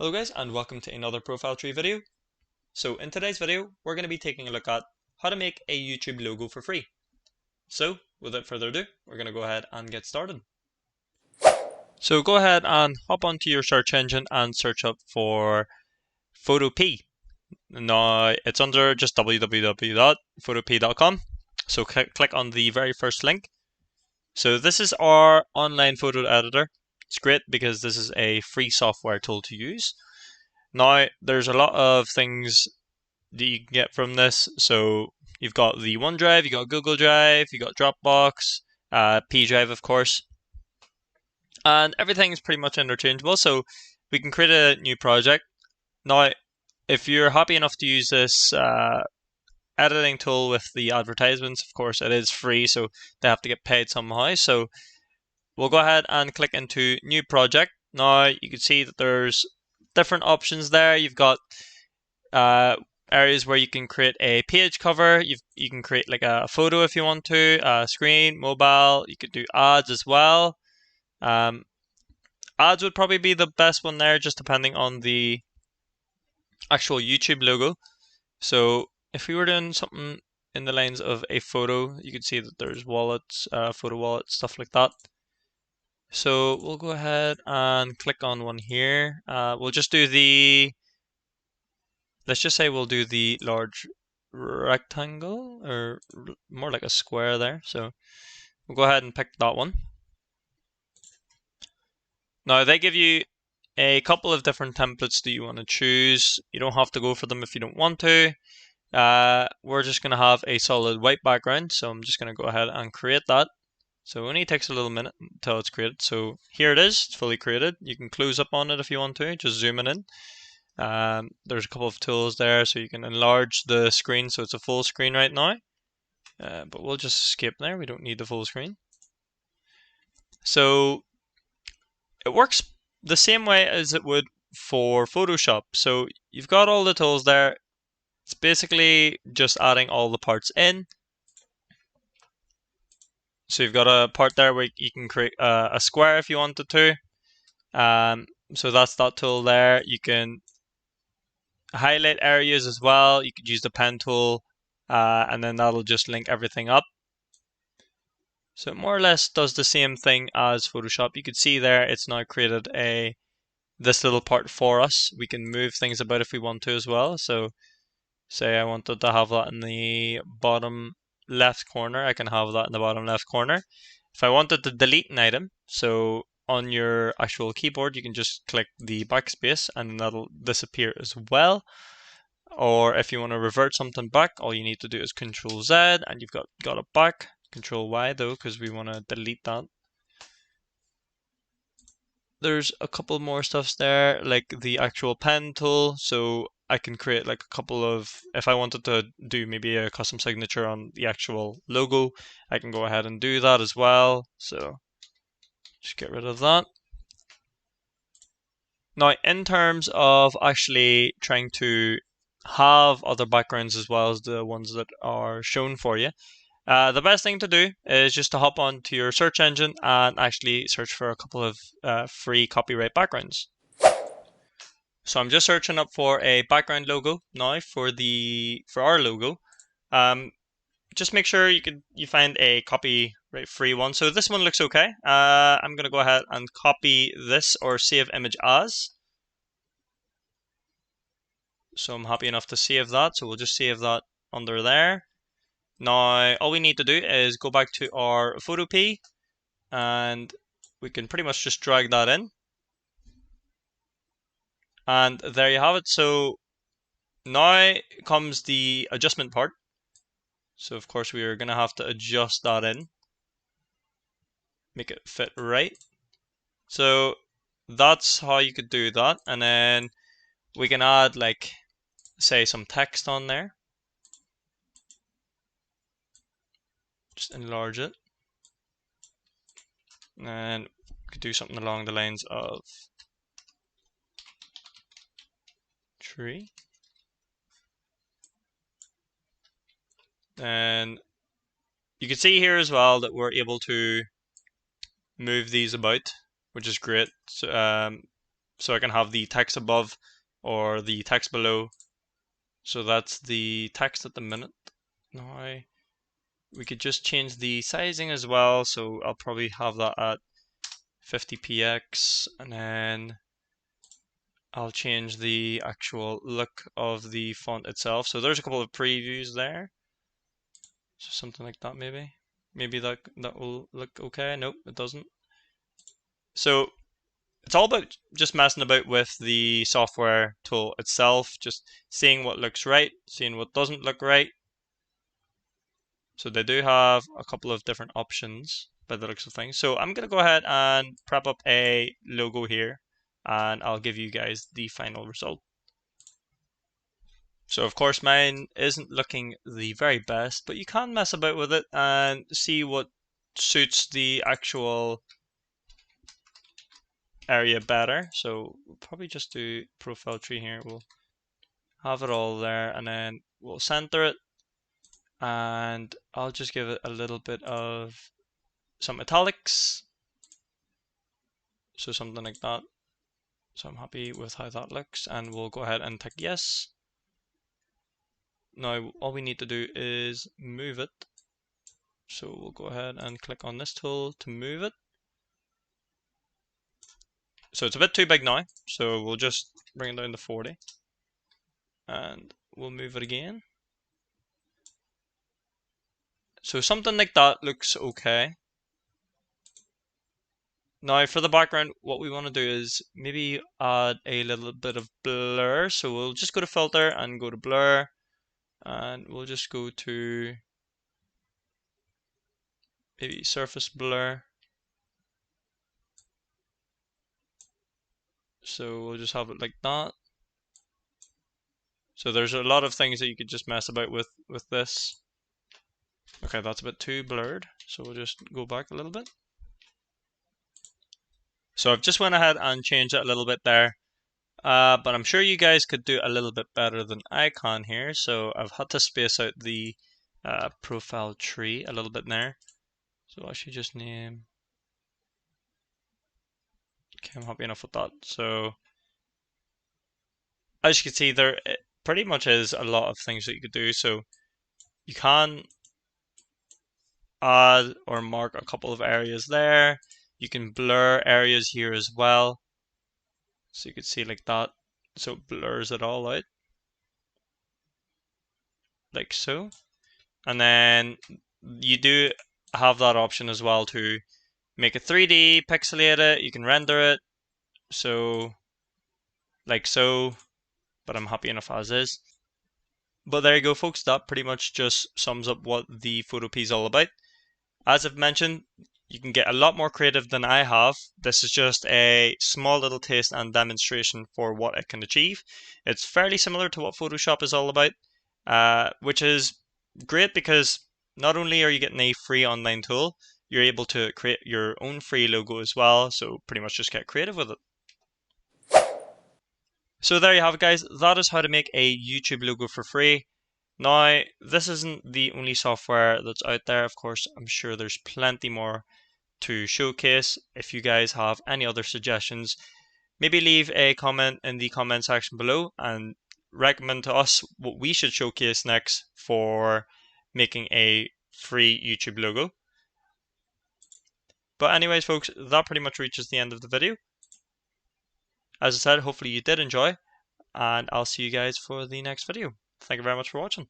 Hello guys, and welcome to another ProfileTree video. So in today's video, we're going to be taking a look at how to make a YouTube logo for free. So without further ado, we're going to go ahead and get started. So go ahead and hop onto your search engine and search up for PhotoPea. Now it's under just www.photopea.com. So click on the very first link. So this is our online photo editor. It's great because this is a free software tool to use. Now, there's a lot of things that you can get from this. So you've got the OneDrive, you've got Google Drive, you've got Dropbox, P Drive, of course. And everything is pretty much interchangeable. So we can create a new project. Now, if you're happy enough to use this editing tool with the advertisements, of course, it is free, so they have to get paid somehow. So we'll go ahead and click into New Project. Now, you can see that there's different options there. You've got areas where you can create a page cover. You can create like a photo if you want to, screen, mobile. You could do ads as well. Ads would probably be the best one there, just depending on the actual YouTube logo. So if we were doing something in the lines of a photo, you can see that there's wallets, photo wallets, stuff like that. So we'll go ahead and click on one here. We'll just do let's just say we'll do the large rectangle, or more like a square there. So we'll go ahead and pick that one. Now they give you a couple of different templates that you want to choose. You don't have to go for them if you don't want to. We're just going to have a solid white background, so I'm just going to go ahead and create that. So it only takes a little minute until it's created. So here it is, it's fully created. You can close up on it if you want to, just zooming in. There's a couple of tools there, so you can enlarge the screen so it's a full screen right now. But we'll just skip there, we don't need the full screen. So it works the same way as it would for Photoshop. So you've got all the tools there. It's basically just adding all the parts in. So you've got a part there where you can create a square if you wanted to. So that's that tool there. You can highlight areas as well. You could use the pen tool, and then that'll just link everything up. So it more or less does the same thing as Photoshop. You could see there it's now created this little part for us. We can move things about if we want to as well. So say I wanted to have that in the bottom left corner, I can have that in the bottom left corner. If I wanted to delete an item, so on your actual keyboard you can just click the backspace and that'll disappear as well. Or if you want to revert something back, all you need to do is Control Z and you've got it back. Control Y though, because we want to delete that. There's a couple more stuffs there, like the actual pen tool. So I can create like a couple of, if I wanted to do maybe a custom signature on the actual logo, I can go ahead and do that as well. So just get rid of that. Now, in terms of actually trying to have other backgrounds as well as the ones that are shown for you, the best thing to do is just to hop onto your search engine and actually search for a couple of free copyright backgrounds. So I'm just searching up for a background logo now for our logo. Just make sure you find a copyright free one. So this one looks okay. I'm gonna go ahead and copy this or save image as. So I'm happy enough to save that. So we'll just save that under there. Now, all we need to do is go back to our PhotoPea and we can pretty much just drag that in. And there you have it. So now comes the adjustment part. So of course we are going to have to adjust that in, make it fit right. So that's how you could do that. And then we can add, like, say some text on there. Just enlarge it. And we could do something along the lines of tree. And you can see here as well that we're able to move these about, which is great. So, So I can have the text above or the text below. So that's the text at the minute. Now we could just change the sizing as well. So I'll probably have that at 50px, and then I'll change the actual look of the font itself. So there's a couple of previews there. So something like that maybe. Maybe that will look okay. Nope, it doesn't. So it's all about just messing about with the software tool itself, just seeing what looks right, seeing what doesn't look right. So they do have a couple of different options by the looks of things. So I'm going to go ahead and prep up a logo here, and I'll give you guys the final result. So of course mine isn't looking the very best, but you can mess about with it and see what suits the actual area better. So we'll probably just do ProfileTree here. We'll have it all there, and then we'll center it, and I'll just give it a little bit of some italics. So something like that. So I'm happy with how that looks, and we'll go ahead and tick yes. Now all we need to do is move it. So we'll go ahead and click on this tool to move it. So it's a bit too big now, so we'll just bring it down to 40, and we'll move it again. So something like that looks okay. Now for the background, what we want to do is maybe add a little bit of blur. So we'll just go to filter and go to blur, and we'll just go to maybe surface blur. So we'll just have it like that. So there's a lot of things that you could just mess about with this. Okay, that's a bit too blurred, so we'll just go back a little bit. So I've just went ahead and changed it a little bit there, but I'm sure you guys could do a little bit better than I can here. So I've had to space out the profile tree a little bit there. So I should just name. Okay, I'm happy enough with that. So as you can see, there it pretty much is a lot of things that you could do. So you can add or mark a couple of areas there. You can blur areas here as well. So you could see like that. So it blurs it all out. Like so. And then you do have that option as well to make it 3D, pixelate it, you can render it. So like so, but I'm happy enough as is. But there you go folks, that pretty much just sums up what the PhotoPea is all about. As I've mentioned, you can get a lot more creative than I have. This is just a small little taste and demonstration for what it can achieve. It's fairly similar to what Photoshop is all about, which is great because not only are you getting a free online tool, you're able to create your own free logo as well, so pretty much just get creative with it. So there you have it guys, that is how to make a YouTube logo for free. Now, this isn't the only software that's out there, of course, I'm sure there's plenty more to showcase. If you guys have any other suggestions, maybe leave a comment in the comment section below and recommend to us what we should showcase next for making a free YouTube logo. But anyways folks, that pretty much reaches the end of the video. As I said, hopefully you did enjoy, and I'll see you guys for the next video. Thank you very much for watching.